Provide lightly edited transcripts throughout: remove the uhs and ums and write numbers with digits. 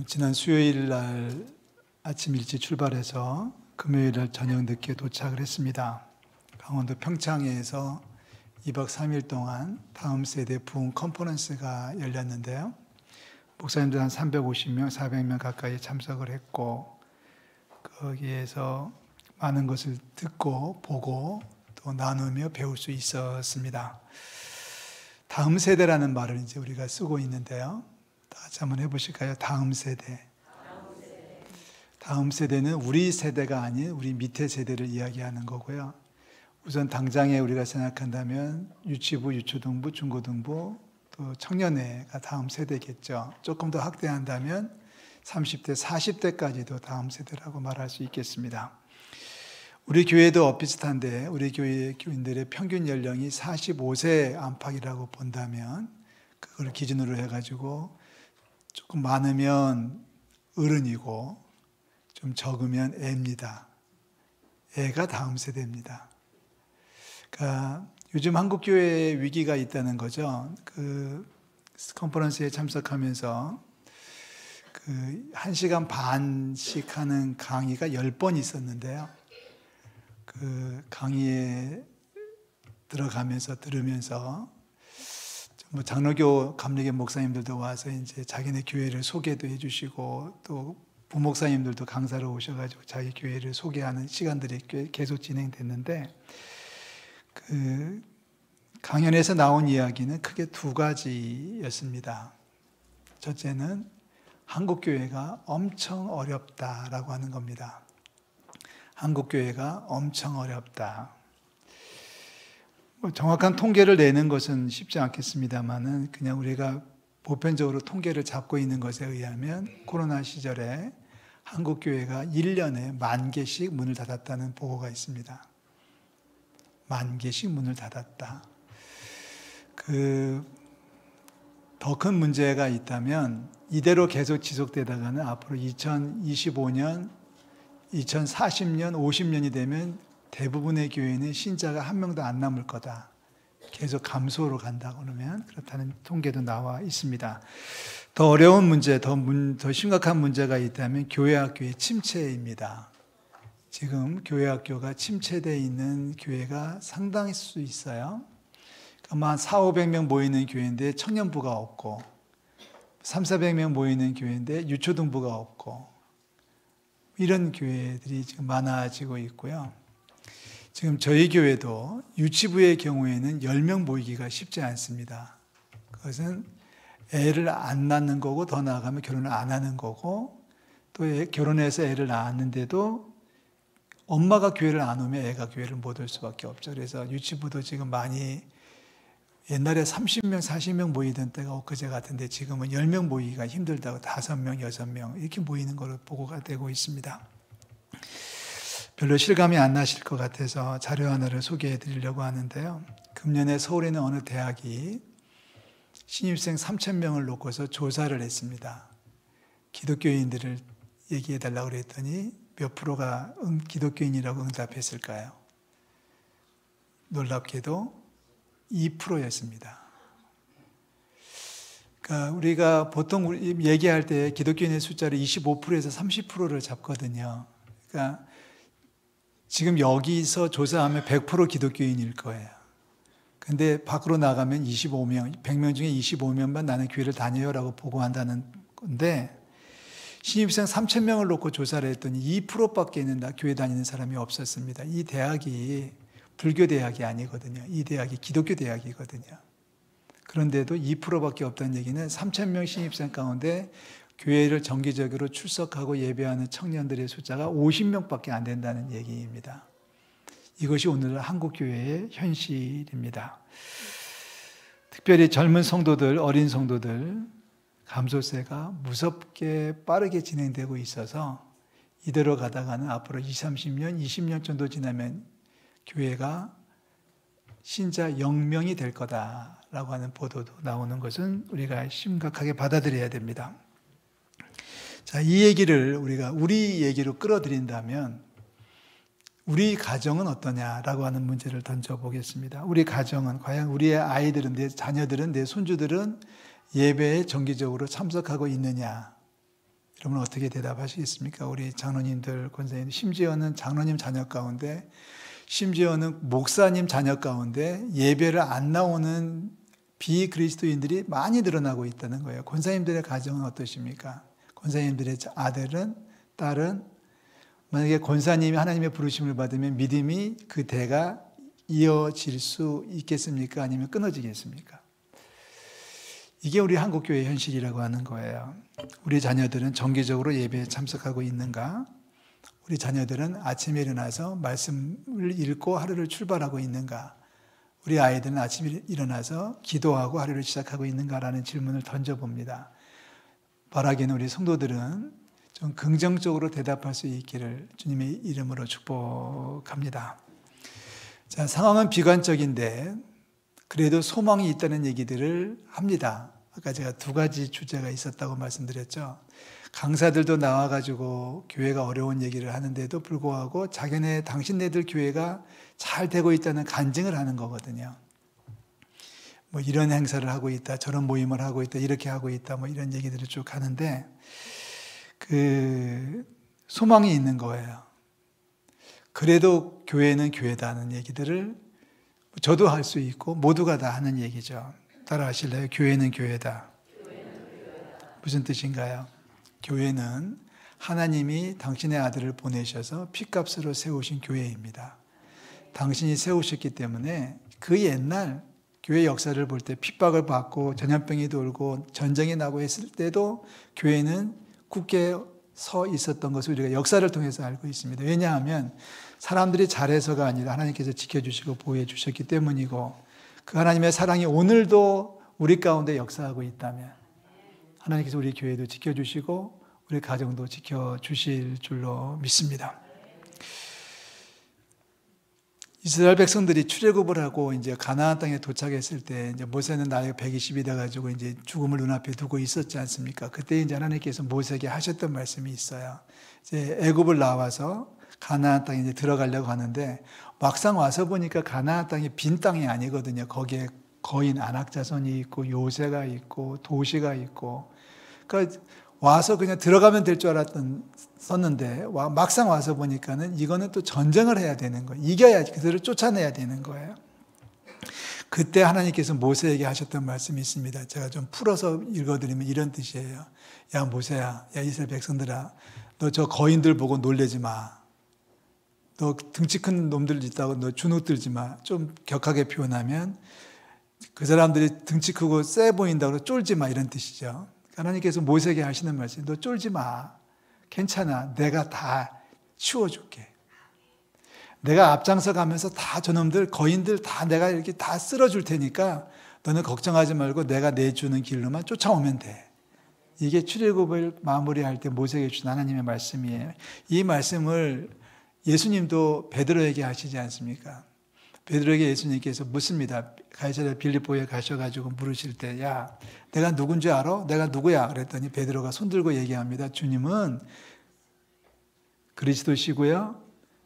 지난 수요일 날 아침 일찍 출발해서 금요일 날 저녁 늦게 도착을 했습니다. 강원도 평창에서 2박 3일 동안 다음 세대 부흥 컨퍼런스가 열렸는데요. 목사님들 한 350명, 400명 가까이 참석을 했고, 거기에서 많은 것을 듣고 보고 또 나누며 배울 수 있었습니다. 다음 세대라는 말을 이제 우리가 쓰고 있는데요. 다 같이 한번 해보실까요? 다음 세대. 다음 세대는 우리 세대가 아닌 우리 밑에 세대를 이야기하는 거고요. 우선 당장에 우리가 생각한다면 유치부, 유초등부, 중고등부, 또 청년회가 다음 세대겠죠. 조금 더 확대한다면 30대, 40대까지도 다음 세대라고 말할 수 있겠습니다. 우리 교회도 비슷한데 우리 교회 교인들의 평균 연령이 45세 안팎이라고 본다면 그걸 기준으로 해가지고 조금 많으면 어른이고 좀 적으면 애입니다. 애가 다음 세대입니다. 그러니까 요즘 한국 교회에 위기가 있다는 거죠. 그 컨퍼런스에 참석하면서 그 1시간 반씩 하는 강의가 10번 있었는데요. 그 강의에 들어가면서 들으면서 뭐 장로교 감리교 목사님들도 와서 이제 자기네 교회를 소개도 해주시고 또 부목사님들도 강사로 오셔가지고 자기 교회를 소개하는 시간들이 계속 진행됐는데 그 강연에서 나온 이야기는 크게 두 가지였습니다. 첫째는 한국 교회가 엄청 어렵다라고 하는 겁니다. 한국 교회가 엄청 어렵다. 정확한 통계를 내는 것은 쉽지 않겠습니다만은 그냥 우리가 보편적으로 통계를 잡고 있는 것에 의하면 코로나 시절에 한국 교회가 1년에 10,000개씩 문을 닫았다는 보고가 있습니다. 10,000개씩 문을 닫았다. 더 큰 문제가 있다면 이대로 계속 지속되다가는 앞으로 2025년, 2040년, 50년이 되면 대부분의 교회는 신자가 한 명도 안 남을 거다. 계속 감소로 간다고 그러면 그렇다는 통계도 나와 있습니다. 더 어려운 문제, 더 심각한 문제가 있다면 교회 학교의 침체입니다. 지금 교회 학교가 침체되어 있는 교회가 상당히 수 있어요. 아마 한 400~500명 모이는 교회인데 청년부가 없고 300~400명 모이는 교회인데 유초등부가 없고 이런 교회들이 지금 많아지고 있고요. 지금 저희 교회도 유치부의 경우에는 10명 모이기가 쉽지 않습니다. 그것은 애를 안 낳는 거고 더 나아가면 결혼을 안 하는 거고 또 결혼해서 애를 낳았는데도 엄마가 교회를 안 오면 애가 교회를 못 올 수밖에 없죠. 그래서 유치부도 지금 많이 옛날에 30명, 40명 모이던 때가 엊그제 같은데 지금은 10명 모이기가 힘들다고 5명, 6명 이렇게 모이는 걸로 보고가 되고 있습니다. 별로 실감이 안 나실 것 같아서 자료 하나를 소개해 드리려고 하는데요. 금년에 서울에 있는 어느 대학이 신입생 3,000명을 놓고서 조사를 했습니다. 기독교인들을 얘기해 달라고 그랬더니 몇 프로가 기독교인이라고 응답했을까요? 놀랍게도 2%였습니다. 그러니까 우리가 보통 얘기할 때 기독교인의 숫자를 25%에서 30%를 잡거든요. 그러니까 지금 여기서 조사하면 100% 기독교인일 거예요. 근데 밖으로 나가면 25명, 100명 중에 25명만 나는 교회를 다녀요라고 보고한다는 건데 신입생 3,000명을 놓고 조사를 했더니 2%밖에 있는 교회 다니는 사람이 없었습니다. 이 대학이 불교 대학이 아니거든요. 이 대학이 기독교 대학이거든요. 그런데도 2%밖에 없다는 얘기는 3,000명 신입생 가운데 교회를 정기적으로 출석하고 예배하는 청년들의 숫자가 50명밖에 안 된다는 얘기입니다. 이것이 오늘 한국 교회의 현실입니다. 특별히 젊은 성도들, 어린 성도들 감소세가 무섭게 빠르게 진행되고 있어서 이대로 가다가는 앞으로 20~30년, 20년 정도 지나면 교회가 신자 0명이 될 거다라고 하는 보도도 나오는 것은 우리가 심각하게 받아들여야 됩니다. 자, 이 얘기를 우리 얘기로 끌어들인다면 우리 가정은 어떠냐라고 하는 문제를 던져보겠습니다. 우리 가정은 과연 우리의 아이들은, 내 자녀들은, 내 손주들은 예배에 정기적으로 참석하고 있느냐? 여러분 어떻게 대답하시겠습니까? 우리 장로님들, 권사님, 심지어는 장로님 자녀 가운데, 심지어는 목사님 자녀 가운데 예배를 안 나오는 비그리스도인들이 많이 늘어나고 있다는 거예요. 권사님들의 가정은 어떠십니까? 권사님들의 아들은, 딸은 만약에 권사님이 하나님의 부르심을 받으면 믿음이 그 대가 이어질 수 있겠습니까? 아니면 끊어지겠습니까? 이게 우리 한국교회의 현실이라고 하는 거예요. 우리 자녀들은 정기적으로 예배에 참석하고 있는가? 우리 자녀들은 아침에 일어나서 말씀을 읽고 하루를 출발하고 있는가? 우리 아이들은 아침에 일어나서 기도하고 하루를 시작하고 있는가라는 질문을 던져봅니다. 바라기는 우리 성도들은 좀 긍정적으로 대답할 수 있기를 주님의 이름으로 축복합니다. 자, 상황은 비관적인데 그래도 소망이 있다는 얘기들을 합니다. 아까 제가 두 가지 주제가 있었다고 말씀드렸죠. 강사들도 나와가지고 교회가 어려운 얘기를 하는데도 불구하고 자기네 당신네들 교회가 잘 되고 있다는 간증을 하는 거거든요. 뭐 이런 행사를 하고 있다, 저런 모임을 하고 있다, 이렇게 하고 있다, 뭐 이런 얘기들을 쭉 하는데 그 소망이 있는 거예요. 그래도 교회는 교회다는 얘기들을 저도 할 수 있고 모두가 다 하는 얘기죠. 따라 하실래요? 교회는 교회다. 무슨 뜻인가요? 교회는 하나님이 당신의 아들을 보내셔서 피값으로 세우신 교회입니다. 당신이 세우셨기 때문에 그 옛날 교회 역사를 볼 때 핍박을 받고 전염병이 돌고 전쟁이 나고 했을 때도 교회는 굳게 서 있었던 것을 우리가 역사를 통해서 알고 있습니다. 왜냐하면 사람들이 잘해서가 아니라 하나님께서 지켜주시고 보호해 주셨기 때문이고 그 하나님의 사랑이 오늘도 우리 가운데 역사하고 있다면 하나님께서 우리 교회도 지켜주시고 우리 가정도 지켜주실 줄로 믿습니다. 이스라엘 백성들이 출애굽을 하고 이제 가나안 땅에 도착했을 때 이제 모세는 나이가 120이 돼가지고 이제 죽음을 눈앞에 두고 있었지 않습니까? 그때 이제 하나님께서 모세에게 하셨던 말씀이 있어요. 이제 애굽을 나와서 가나안 땅에 이제 들어가려고 하는데 막상 와서 보니까 가나안 땅이 빈 땅이 아니거든요. 거기에 거인 안악자손이 있고 요새가 있고 도시가 있고 그러니까 와서 그냥 들어가면 될 줄 썼는데 막상 와서 보니까는 이거는 또 전쟁을 해야 되는 거예요. 이겨야지 그들을 쫓아내야 되는 거예요. 그때 하나님께서 모세에게 하셨던 말씀이 있습니다. 제가 좀 풀어서 읽어드리면 이런 뜻이에요. 야 모세야, 야 이스라엘 백성들아, 너 저 거인들 보고 놀래지 마. 너 등치 큰 놈들 있다고 너 주눅 들지 마. 좀 격하게 표현하면 그 사람들이 등치 크고 세 보인다고 쫄지 마 이런 뜻이죠. 하나님께서 모세에게 하시는 말씀, 너 쫄지 마. 괜찮아. 내가 다 치워줄게. 내가 앞장서 가면서 다 저놈들, 거인들 다 내가 이렇게 다 쓸어줄 테니까 너는 걱정하지 말고 내가 내주는 길로만 쫓아오면 돼. 이게 출애굽을 마무리할 때 모세에게 주신 하나님의 말씀이에요. 이 말씀을 예수님도 베드로에게 하시지 않습니까? 베드로에게 예수님께서 묻습니다. 가이사랴 빌립보에 가셔가지고 물으실 때, 야, 내가 누군지 알아? 내가 누구야? 그랬더니 베드로가 손들고 얘기합니다. 주님은 그리스도시고요,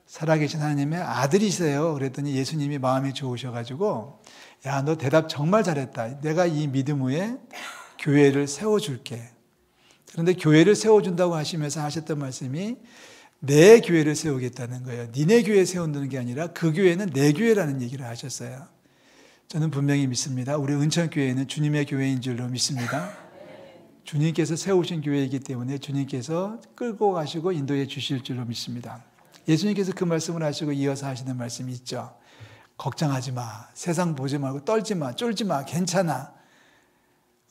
살아계신 하나님의 아들이세요. 그랬더니 예수님이 마음이 좋으셔가지고, 야, 너 대답 정말 잘했다. 내가 이 믿음 위에 교회를 세워줄게. 그런데 교회를 세워준다고 하시면서 하셨던 말씀이 내 교회를 세우겠다는 거예요. 니네 교회 세운다는 게 아니라 그 교회는 내 교회라는 얘기를 하셨어요. 저는 분명히 믿습니다. 우리 은천교회는 주님의 교회인 줄로 믿습니다. 주님께서 세우신 교회이기 때문에 주님께서 끌고 가시고 인도해 주실 줄로 믿습니다. 예수님께서 그 말씀을 하시고 이어서 하시는 말씀이 있죠. 걱정하지 마. 세상 보지 말고 떨지 마. 쫄지 마. 괜찮아.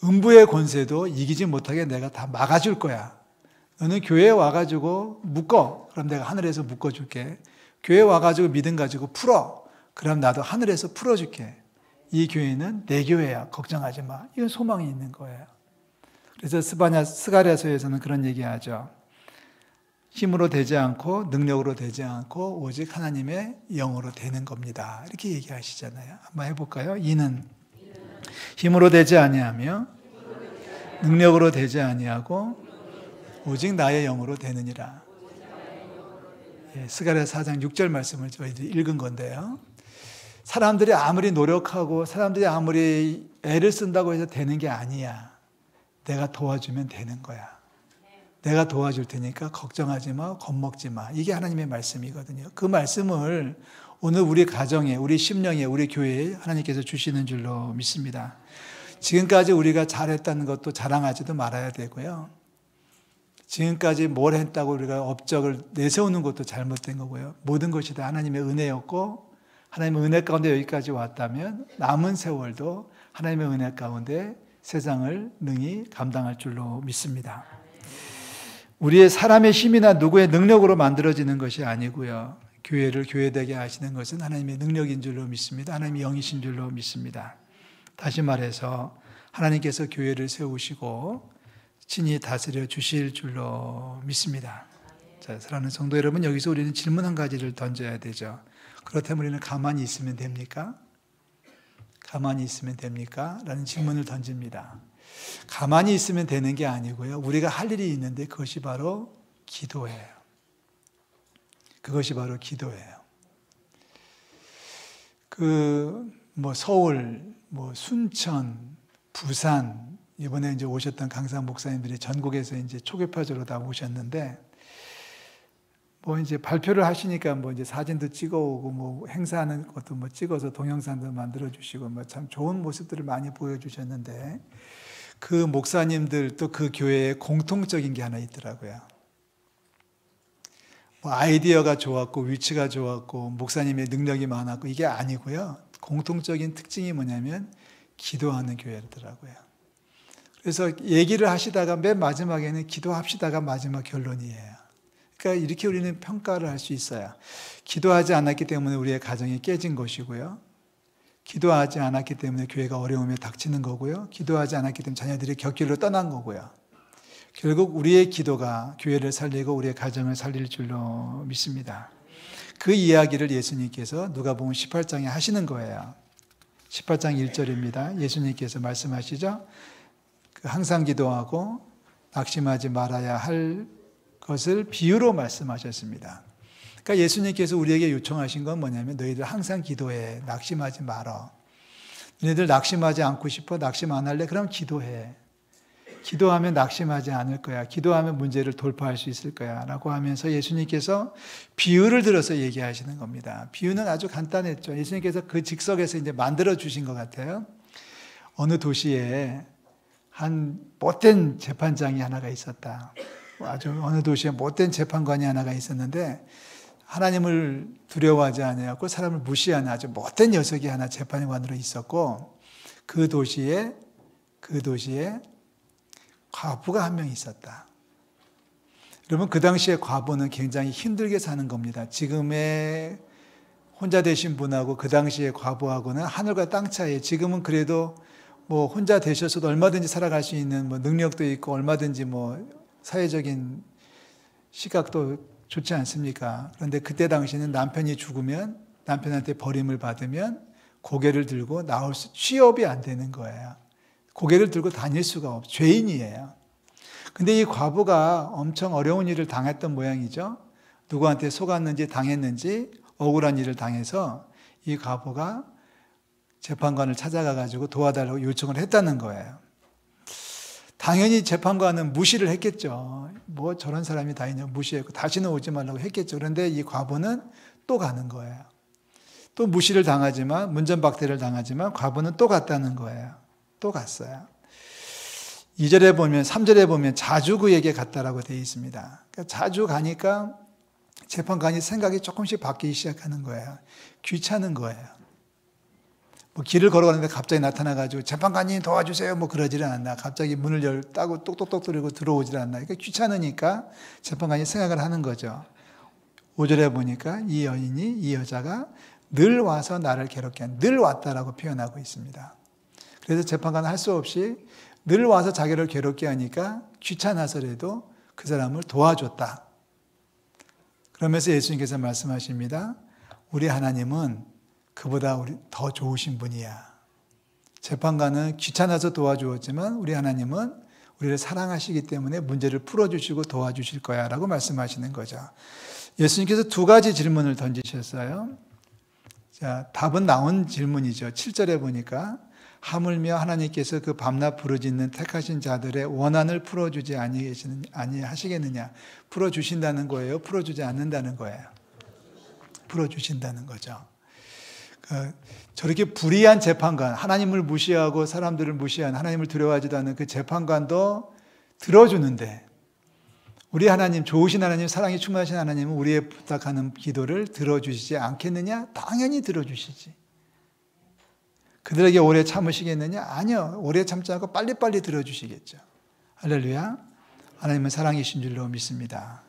음부의 권세도 이기지 못하게 내가 다 막아줄 거야. 너는 교회에 와가지고 묶어. 그럼 내가 하늘에서 묶어줄게. 교회에 와가지고 믿음 가지고 풀어. 그럼 나도 하늘에서 풀어줄게. 이 교회는 내 교회야. 걱정하지 마. 이건 소망이 있는 거예요. 그래서 스가랴서에서는 그런 얘기하죠. 힘으로 되지 않고 능력으로 되지 않고 오직 하나님의 영으로 되는 겁니다. 이렇게 얘기하시잖아요. 한번 해볼까요? 이는 힘으로 되지 아니하며 능력으로 되지 아니하고 오직 나의 영으로 되느니라. 스가랴 4장 6절 말씀을 저희들이 읽은 건데요. 사람들이 아무리 노력하고 사람들이 아무리 애를 쓴다고 해서 되는 게 아니야. 내가 도와주면 되는 거야. 내가 도와줄 테니까 걱정하지 마, 겁먹지 마. 이게 하나님의 말씀이거든요. 그 말씀을 오늘 우리 가정에, 우리 심령에, 우리 교회에 하나님께서 주시는 줄로 믿습니다. 지금까지 우리가 잘했다는 것도 자랑하지도 말아야 되고요. 지금까지 뭘 했다고 우리가 업적을 내세우는 것도 잘못된 거고요. 모든 것이 다 하나님의 은혜였고 하나님의 은혜 가운데 여기까지 왔다면 남은 세월도 하나님의 은혜 가운데 세상을 능히 감당할 줄로 믿습니다. 우리의 사람의 힘이나 누구의 능력으로 만들어지는 것이 아니고요. 교회를 교회되게 하시는 것은 하나님의 능력인 줄로 믿습니다. 하나님의 영이신 줄로 믿습니다. 다시 말해서 하나님께서 교회를 세우시고 친히 다스려 주실 줄로 믿습니다. 자, 사랑하는 성도 여러분, 여기서 우리는 질문 한 가지를 던져야 되죠. 그렇다면 우리는 가만히 있으면 됩니까? 가만히 있으면 됩니까? 라는 질문을 던집니다. 가만히 있으면 되는 게 아니고요. 우리가 할 일이 있는데 그것이 바로 기도예요. 그것이 바로 기도예요. 서울, 순천, 부산, 이번에 이제 오셨던 강사 목사님들이 전국에서 이제 초계파적으로 다 오셨는데, 이제 발표를 하시니까 이제 사진도 찍어오고 행사하는 것도 찍어서 동영상도 만들어주시고 참 좋은 모습들을 많이 보여주셨는데, 그 목사님들 또 그 교회에 공통적인 게 하나 있더라고요. 아이디어가 좋았고 위치가 좋았고 목사님의 능력이 많았고 이게 아니고요. 공통적인 특징이 뭐냐면 기도하는 교회더라고요. 그래서 얘기를 하시다가 맨 마지막에는 기도합시다가 마지막 결론이에요. 그러니까 이렇게 우리는 평가를 할 수 있어요. 기도하지 않았기 때문에 우리의 가정이 깨진 것이고요. 기도하지 않았기 때문에 교회가 어려움에 닥치는 거고요. 기도하지 않았기 때문에 자녀들이 곁길로 떠난 거고요. 결국 우리의 기도가 교회를 살리고 우리의 가정을 살릴 줄로 믿습니다. 그 이야기를 예수님께서 누가복음 18장에 하시는 거예요. 18장 1절입니다. 예수님께서 말씀하시죠. 항상 기도하고 낙심하지 말아야 할 것을 비유로 말씀하셨습니다. 그러니까 예수님께서 우리에게 요청하신 건 뭐냐면 너희들 항상 기도해. 낙심하지 말아. 너희들 낙심하지 않고 싶어? 낙심 안 할래? 그럼 기도해. 기도하면 낙심하지 않을 거야. 기도하면 문제를 돌파할 수 있을 거야. 라고 하면서 예수님께서 비유를 들어서 얘기하시는 겁니다. 비유는 아주 간단했죠. 예수님께서 그 즉석에서 이제 만들어 주신 것 같아요. 어느 도시에 한 못된 재판장이 하나가 있었다. 아주 어느 도시에 못된 재판관이 하나가 있었는데 하나님을 두려워하지 않았고 사람을 무시하는 아주 못된 녀석이 하나 재판관으로 있었고 그 도시에 과부가 한 명 있었다. 여러분 그 당시에 과부는 굉장히 힘들게 사는 겁니다. 지금의 혼자 되신 분하고 그 당시에 과부하고는 하늘과 땅 차이에요. 지금은 그래도 혼자 되셔서도 얼마든지 살아갈 수 있는 능력도 있고 얼마든지 사회적인 시각도 좋지 않습니까? 그런데 그때 당시에는 남편이 죽으면 남편한테 버림을 받으면 고개를 들고 취업이 안 되는 거예요. 고개를 들고 다닐 수가 없어요. 죄인이에요. 근데 이 과부가 엄청 어려운 일을 당했던 모양이죠. 누구한테 속았는지 당했는지 억울한 일을 당해서 이 과부가 재판관을 찾아가가지고 도와달라고 요청을 했다는 거예요. 당연히 재판관은 무시를 했겠죠. 저런 사람이 다 있냐고 무시했고 다시는 오지 말라고 했겠죠. 그런데 이 과부는 또 가는 거예요. 또 무시를 당하지만 문전박대를 당하지만 과부는 또 갔다는 거예요. 또 갔어요. 3절에 보면 자주 그에게 갔다라고 되어 있습니다. 그러니까 자주 가니까 재판관이 생각이 조금씩 바뀌기 시작하는 거예요. 귀찮은 거예요. 길을 걸어가는데 갑자기 나타나가지고 재판관님 도와주세요 그러지를 않나. 갑자기 문을 따고 똑똑똑 뚫리고 들어오지를 않나. 그러니까 귀찮으니까 재판관이 생각을 하는 거죠. 5절에 보니까 이 여자가 늘 와서 나를 괴롭게 한, 늘 왔다라고 표현하고 있습니다. 그래서 재판관은 할 수 없이 늘 와서 자기를 괴롭게 하니까 귀찮아서라도 그 사람을 도와줬다. 그러면서 예수님께서 말씀하십니다. 우리 하나님은 그보다 더 좋으신 분이야. 재판관은 귀찮아서 도와주었지만 우리 하나님은 우리를 사랑하시기 때문에 문제를 풀어주시고 도와주실 거야 라고 말씀하시는 거죠. 예수님께서 두 가지 질문을 던지셨어요. 자, 답은 나온 질문이죠. 7절에 보니까 하물며 하나님께서 그 밤낮 부르짖는 택하신 자들의 원한을 풀어주지 아니하시겠느냐. 풀어주신다는 거예요? 풀어주지 않는다는 거예요? 풀어주신다는 거죠. 저렇게 불의한 재판관, 하나님을 무시하고 사람들을 무시한, 하나님을 두려워하지도 않는 그 재판관도 들어주는데, 우리 하나님, 좋으신 하나님, 사랑이 충만하신 하나님은 우리의 부탁하는 기도를 들어주시지 않겠느냐? 당연히 들어주시지. 그들에게 오래 참으시겠느냐? 아니요. 오래 참지 않고 빨리빨리 들어주시겠죠. 할렐루야. 하나님은 사랑이신 줄로 믿습니다.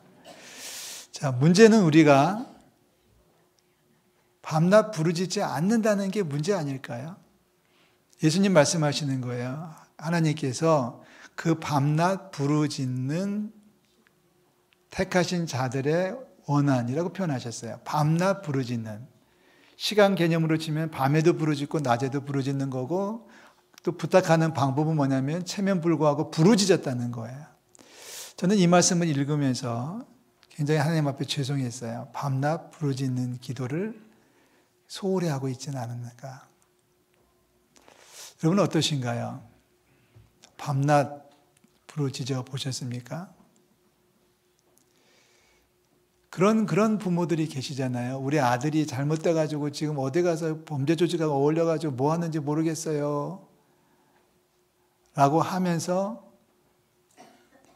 자, 문제는 우리가 밤낮 부르짖지 않는다는 게 문제 아닐까요? 예수님 말씀하시는 거예요. 하나님께서 그 밤낮 부르짖는 택하신 자들의 원한이라고 표현하셨어요. 밤낮 부르짖는. 시간 개념으로 치면 밤에도 부르짖고 낮에도 부르짖는 거고, 또 부탁하는 방법은 뭐냐면 체면불구하고 부르짖었다는 거예요. 저는 이 말씀을 읽으면서 굉장히 하나님 앞에 죄송했어요. 밤낮 부르짖는 기도를 소홀히 하고 있지는 않았는가. 여러분 어떠신가요? 밤낮 부르짖어 보셨습니까? 그런 부모들이 계시잖아요. 우리 아들이 잘못돼가지고 지금 어디 가서 범죄 조직하고 어울려가지고 뭐 하는지 모르겠어요. 라고 하면서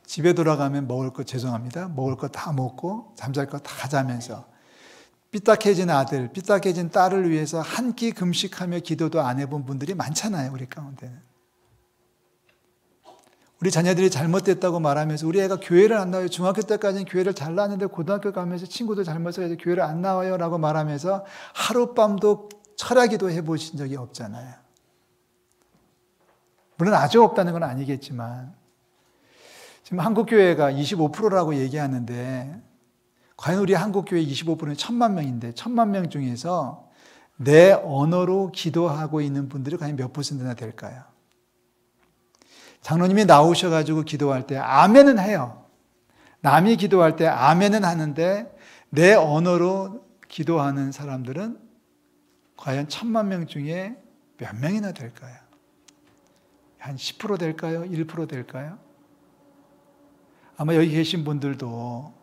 집에 돌아가면 먹을 거 죄송합니다. 먹을 거 다 먹고 잠잘 거 다 자면서 삐딱해진 아들, 삐딱해진 딸을 위해서 한 끼 금식하며 기도도 안 해본 분들이 많잖아요. 우리 가운데는. 우리 자녀들이 잘못됐다고 말하면서 우리 애가 교회를 안 나와요. 중학교 때까지는 교회를 잘 나왔는데 고등학교 가면서 친구들 잘못해서 교회를 안 나와요 라고 말하면서 하룻밤도 철야기도 해보신 적이 없잖아요. 물론 아주 없다는 건 아니겠지만 지금 한국교회가 25%라고 얘기하는데 과연 우리 한국교회 25%는 1000만 명인데 1000만 명 중에서 내 언어로 기도하고 있는 분들이 과연 몇 %나 될까요? 장로님이 나오셔가지고 기도할 때 아멘은 해요. 남이 기도할 때 아멘은 하는데 내 언어로 기도하는 사람들은 과연 1000만 명 중에 몇 명이나 될까요? 한 10% 될까요? 1% 될까요? 아마 여기 계신 분들도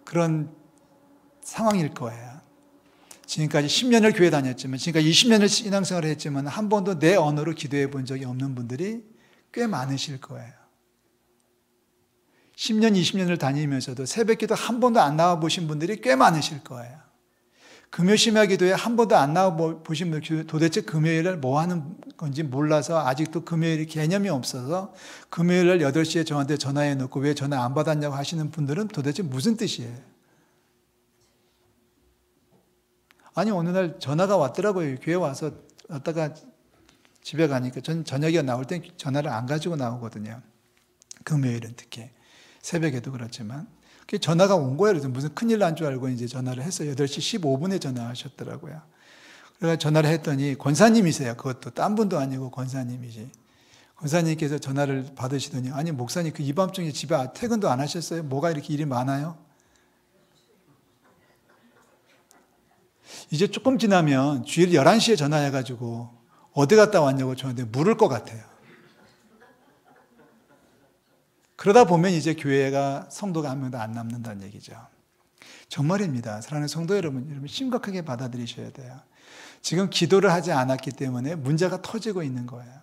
그런 상황일 거예요. 지금까지 10년을 교회 다녔지만, 지금까지 20년을 신앙생활을 했지만 한 번도 내 언어로 기도해 본 적이 없는 분들이 꽤 많으실 거예요. 10년, 20년을 다니면서도 새벽기도 한 번도 안 나와 보신 분들이 꽤 많으실 거예요. 금요 심야 기도에 한 번도 안 나와 보신 분들, 도대체 금요일날 뭐 하는 건지 몰라서 아직도 금요일이 개념이 없어서 금요일날 8시에 저한테 전화해 놓고 왜 전화 안 받았냐고 하시는 분들은 도대체 무슨 뜻이에요? 아니 어느 날 전화가 왔더라고요. 교회 왔다가 집에 가니까 전 저녁에 나올 땐 전화를 안 가지고 나오거든요. 금요일은 특히. 새벽에도 그렇지만. 전화가 온 거예요. 그래서 무슨 큰일 난 줄 알고 이제 전화를 했어요. 8시 15분에 전화하셨더라고요. 그래서 전화를 했더니 권사님이세요. 그것도 딴 분도 아니고 권사님이지. 권사님께서 전화를 받으시더니 아니 목사님 그 이 밤중에 집에 퇴근도 안 하셨어요? 뭐가 이렇게 일이 많아요? 이제 조금 지나면 주일 11시에 전화해가지고 어디 갔다 왔냐고 저한테 물을 것 같아요. 그러다 보면 이제 교회가 성도가 한 명도 안 남는다는 얘기죠. 정말입니다. 사랑하는 성도 여러분 심각하게 받아들이셔야 돼요. 지금 기도를 하지 않았기 때문에 문제가 터지고 있는 거예요.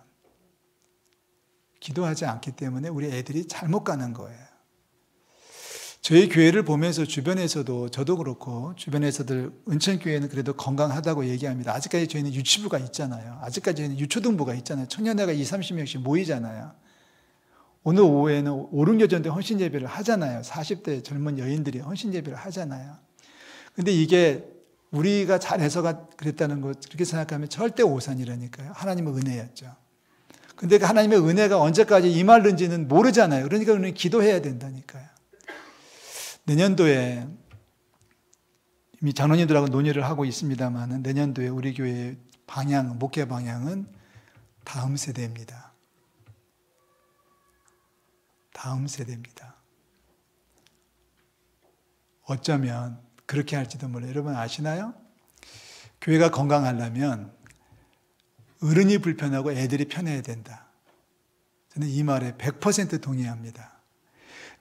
기도하지 않기 때문에 우리 애들이 잘못 가는 거예요. 저희 교회를 보면서 주변에서도 저도 그렇고 주변에서들 은천교회는 그래도 건강하다고 얘기합니다. 아직까지 저희는 유치부가 있잖아요. 아직까지 저희는 유초등부가 있잖아요. 청년회가 20-30명씩 모이잖아요. 오늘 오후에는 5, 6여전대 헌신예배를 하잖아요. 40대 젊은 여인들이 헌신예배를 하잖아요. 근데 이게 우리가 잘해서 그랬다는 거 그렇게 생각하면 절대 오산이라니까요. 하나님의 은혜였죠. 근데 그 하나님의 은혜가 언제까지 임할는지는 모르잖아요. 그러니까 우리는 기도해야 된다니까요. 내년도에 이미 장로님들하고 논의를 하고 있습니다만 내년도에 우리 교회의 방향, 목회 방향은 다음 세대입니다. 다음 세대입니다. 어쩌면 그렇게 할지도 몰라요. 여러분 아시나요? 교회가 건강하려면 어른이 불편하고 애들이 편해야 된다. 저는 이 말에 100% 동의합니다.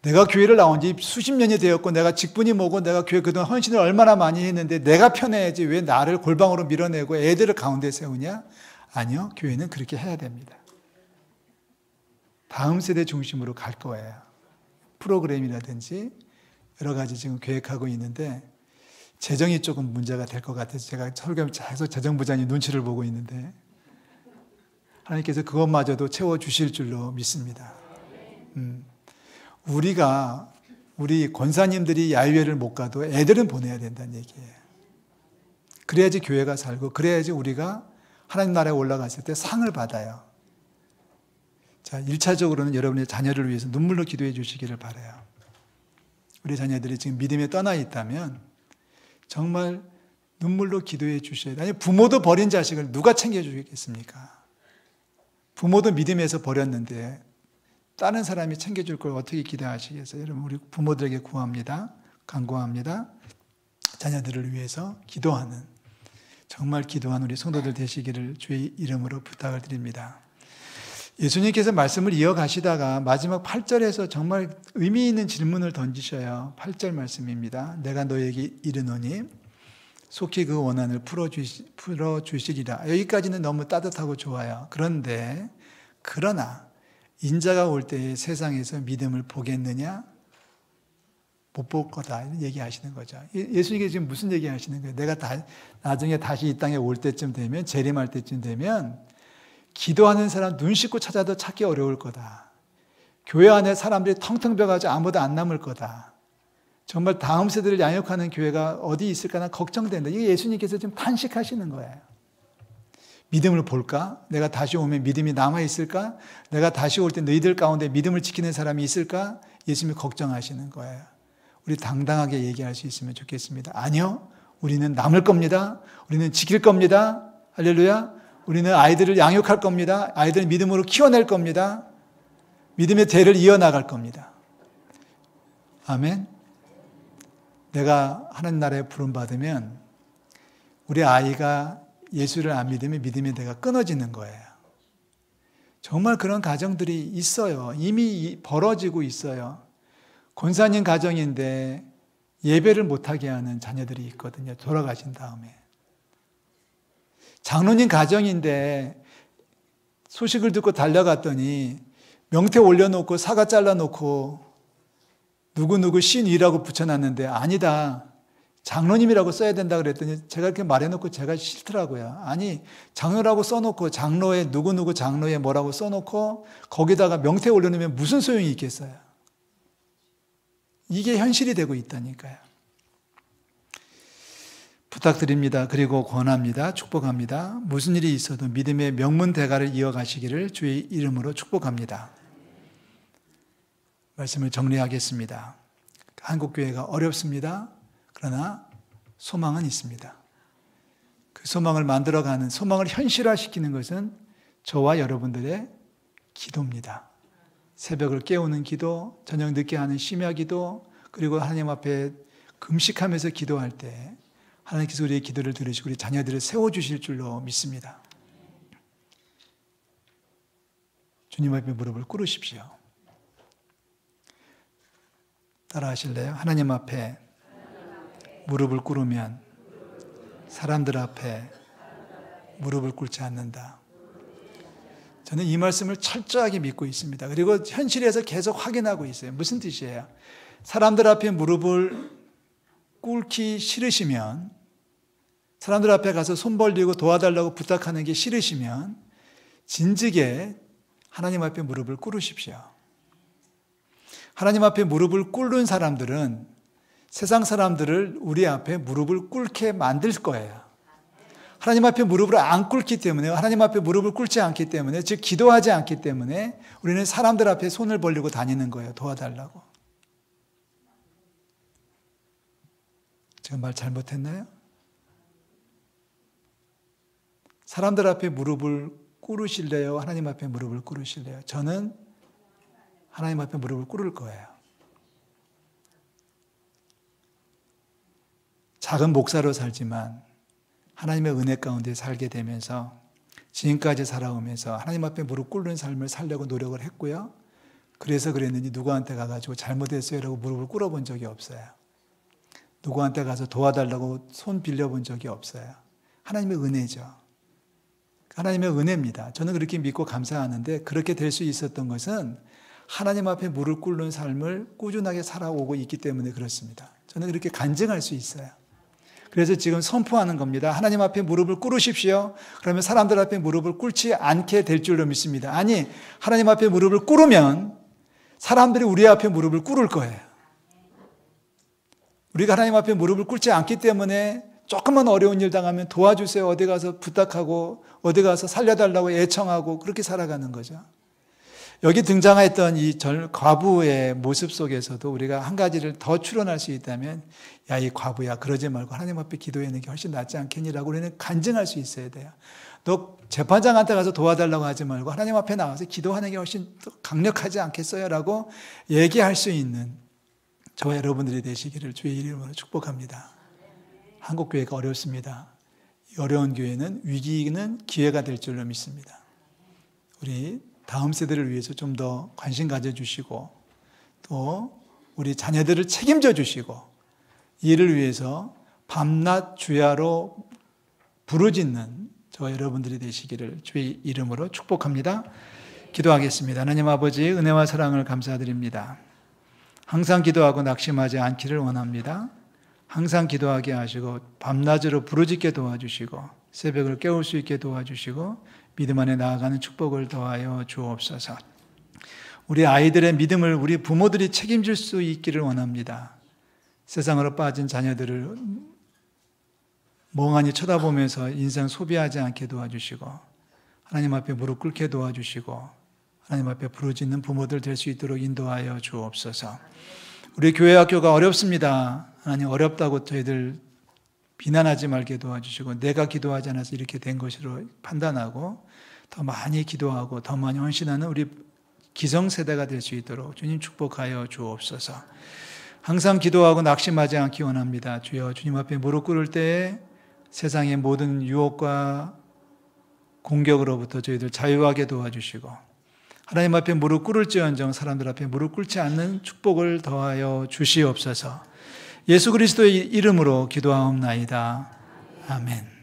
내가 교회를 나온 지 수십 년이 되었고 내가 직분이 뭐고 내가 교회 그동안 헌신을 얼마나 많이 했는데 내가 편해야지 왜 나를 골방으로 밀어내고 애들을 가운데 세우냐? 아니요. 교회는 그렇게 해야 됩니다. 다음 세대 중심으로 갈 거예요. 프로그램이라든지 여러 가지 지금 계획하고 있는데 재정이 조금 문제가 될 것 같아서 제가 설교를 계속 재정부장님 눈치를 보고 있는데 하나님께서 그것마저도 채워주실 줄로 믿습니다. 우리 권사님들이 야유회를 못 가도 애들은 보내야 된다는 얘기예요. 그래야지 교회가 살고 그래야지 우리가 하나님 나라에 올라갔을 때 상을 받아요. 자, 1차적으로는 여러분의 자녀를 위해서 눈물로 기도해 주시기를 바라요. 우리 자녀들이 지금 믿음에 떠나 있다면 정말 눈물로 기도해 주셔야 돼요. 아니, 부모도 버린 자식을 누가 챙겨주겠습니까? 부모도 믿음에서 버렸는데 다른 사람이 챙겨줄 걸 어떻게 기대하시겠어요? 여러분, 우리 부모들에게 구합니다. 간구합니다. 자녀들을 위해서 기도하는, 정말 기도하는 우리 성도들 되시기를 주의 이름으로 부탁을 드립니다. 예수님께서 말씀을 이어가시다가 마지막 8절에서 정말 의미 있는 질문을 던지셔요. 8절 말씀입니다. 내가 너에게 이르노니 속히 그 원한을 풀어주시리라. 여기까지는 너무 따뜻하고 좋아요. 그러나 인자가 올 때에 세상에서 믿음을 보겠느냐? 못 볼 거다. 이런 얘기하시는 거죠. 예수님께서 지금 무슨 얘기하시는 거예요? 내가 나중에 다시 이 땅에 올 때쯤 되면, 재림할 때쯤 되면 기도하는 사람 눈 씻고 찾아도 찾기 어려울 거다. 교회 안에 사람들이 텅텅 비어가지고 아무도 안 남을 거다. 정말 다음 세대를 양육하는 교회가 어디 있을까나 걱정된다. 이게 예수님께서 지금 탄식하시는 거예요. 믿음을 볼까? 내가 다시 오면 믿음이 남아있을까? 내가 다시 올 때 너희들 가운데 믿음을 지키는 사람이 있을까? 예수님이 걱정하시는 거예요. 우리 당당하게 얘기할 수 있으면 좋겠습니다. 아니요. 우리는 남을 겁니다. 우리는 지킬 겁니다. 할렐루야. 우리는 아이들을 양육할 겁니다. 아이들을 믿음으로 키워낼 겁니다. 믿음의 대를 이어나갈 겁니다. 아멘. 내가 하나님 나라에 부름받으면 우리 아이가 예수를 안 믿으면 믿음의 대가 끊어지는 거예요. 정말 그런 가정들이 있어요. 이미 벌어지고 있어요. 권사님 가정인데 예배를 못하게 하는 자녀들이 있거든요. 돌아가신 다음에. 장로님 가정인데 소식을 듣고 달려갔더니 명태 올려놓고 사과 잘라놓고 누구누구 신이라고 붙여놨는데 아니다. 장로님이라고 써야 된다 그랬더니 제가 이렇게 말해놓고 제가 싫더라고요. 아니, 장로라고 써놓고 장로에 누구누구 장로에 뭐라고 써놓고 거기다가 명태 올려놓으면 무슨 소용이 있겠어요. 이게 현실이 되고 있다니까요. 부탁드립니다. 그리고 권합니다. 축복합니다. 무슨 일이 있어도 믿음의 명문 대가를 이어가시기를 주의 이름으로 축복합니다. 말씀을 정리하겠습니다. 한국교회가 어렵습니다. 그러나 소망은 있습니다. 그 소망을 만들어가는, 소망을 현실화시키는 것은 저와 여러분들의 기도입니다. 새벽을 깨우는 기도, 저녁 늦게 하는 심야 기도, 그리고 하나님 앞에 금식하면서 기도할 때 하나님께서 우리의 기도를 들으시고 우리 자녀들을 세워주실 줄로 믿습니다. 주님 앞에 무릎을 꿇으십시오. 따라 하실래요? 하나님 앞에 무릎을 꿇으면 사람들 앞에 무릎을 꿇지 않는다. 저는 이 말씀을 철저하게 믿고 있습니다. 그리고 현실에서 계속 확인하고 있어요. 무슨 뜻이에요? 사람들 앞에 무릎을 꿇기 싫으시면, 사람들 앞에 가서 손 벌리고 도와달라고 부탁하는 게 싫으시면 진즉에 하나님 앞에 무릎을 꿇으십시오. 하나님 앞에 무릎을 꿇는 사람들은 세상 사람들을 우리 앞에 무릎을 꿇게 만들 거예요. 하나님 앞에 무릎을 안 꿇기 때문에, 하나님 앞에 무릎을 꿇지 않기 때문에, 즉 기도하지 않기 때문에 우리는 사람들 앞에 손을 벌리고 다니는 거예요. 도와달라고. 제가 말 잘못했나요? 사람들 앞에 무릎을 꿇으실래요? 하나님 앞에 무릎을 꿇으실래요? 저는 하나님 앞에 무릎을 꿇을 거예요. 작은 목사로 살지만 하나님의 은혜 가운데 살게 되면서 지금까지 살아오면서 하나님 앞에 무릎 꿇는 삶을 살려고 노력을 했고요. 그래서 그랬는지 누구한테 가가지고 잘못했어요라고 무릎을 꿇어본 적이 없어요. 누구한테 가서 도와달라고 손 빌려본 적이 없어요. 하나님의 은혜죠. 하나님의 은혜입니다. 저는 그렇게 믿고 감사하는데 그렇게 될 수 있었던 것은 하나님 앞에 무릎 꿇는 삶을 꾸준하게 살아오고 있기 때문에 그렇습니다. 저는 그렇게 간증할 수 있어요. 그래서 지금 선포하는 겁니다. 하나님 앞에 무릎을 꿇으십시오. 그러면 사람들 앞에 무릎을 꿇지 않게 될 줄로 믿습니다. 아니, 하나님 앞에 무릎을 꿇으면 사람들이 우리 앞에 무릎을 꿇을 거예요. 우리가 하나님 앞에 무릎을 꿇지 않기 때문에 조금만 어려운 일 당하면 도와주세요. 어디 가서 부탁하고 어디 가서 살려달라고 애청하고 그렇게 살아가는 거죠. 여기 등장했던 이 과부의 모습 속에서도 우리가 한 가지를 더 추론할 수 있다면 야, 이 과부야, 그러지 말고 하나님 앞에 기도하는 게 훨씬 낫지 않겠니라고 우리는 간증할 수 있어야 돼요. 너 재판장한테 가서 도와달라고 하지 말고 하나님 앞에 나와서 기도하는 게 훨씬 더 강력하지 않겠어요? 라고 얘기할 수 있는 저와 여러분들이 되시기를 주의 이름으로 축복합니다. 한국교회가 어렵습니다. 어려운 교회는 위기는 기회가 될 줄로 믿습니다. 우리 다음 세대를 위해서 좀 더 관심 가져주시고 또 우리 자녀들을 책임져 주시고 이를 위해서 밤낮 주야로 부르짖는 저와 여러분들이 되시기를 주의 이름으로 축복합니다. 기도하겠습니다. 하나님 아버지, 은혜와 사랑을 감사드립니다. 항상 기도하고 낙심하지 않기를 원합니다. 항상 기도하게 하시고 밤낮으로 부르짖게 도와주시고 새벽을 깨울 수 있게 도와주시고 믿음 안에 나아가는 축복을 더하여 주옵소서. 우리 아이들의 믿음을 우리 부모들이 책임질 수 있기를 원합니다. 세상으로 빠진 자녀들을 멍하니 쳐다보면서 인생 소비하지 않게 도와주시고 하나님 앞에 무릎 꿇게 도와주시고 하나님 앞에 부르짖는 부모들 될 수 있도록 인도하여 주옵소서. 우리 교회 학교가 어렵습니다. 하나님, 어렵다고 저희들 비난하지 말게 도와주시고 내가 기도하지 않아서 이렇게 된 것으로 판단하고 더 많이 기도하고 더 많이 헌신하는 우리 기성세대가 될 수 있도록 주님 축복하여 주옵소서. 항상 기도하고 낙심하지 않기 원합니다. 주여, 주님 앞에 무릎 꿇을 때에 세상의 모든 유혹과 공격으로부터 저희들 자유하게 도와주시고 하나님 앞에 무릎 꿇을지언정 사람들 앞에 무릎 꿇지 않는 축복을 더하여 주시옵소서. 예수 그리스도의 이름으로 기도하옵나이다. 아멘.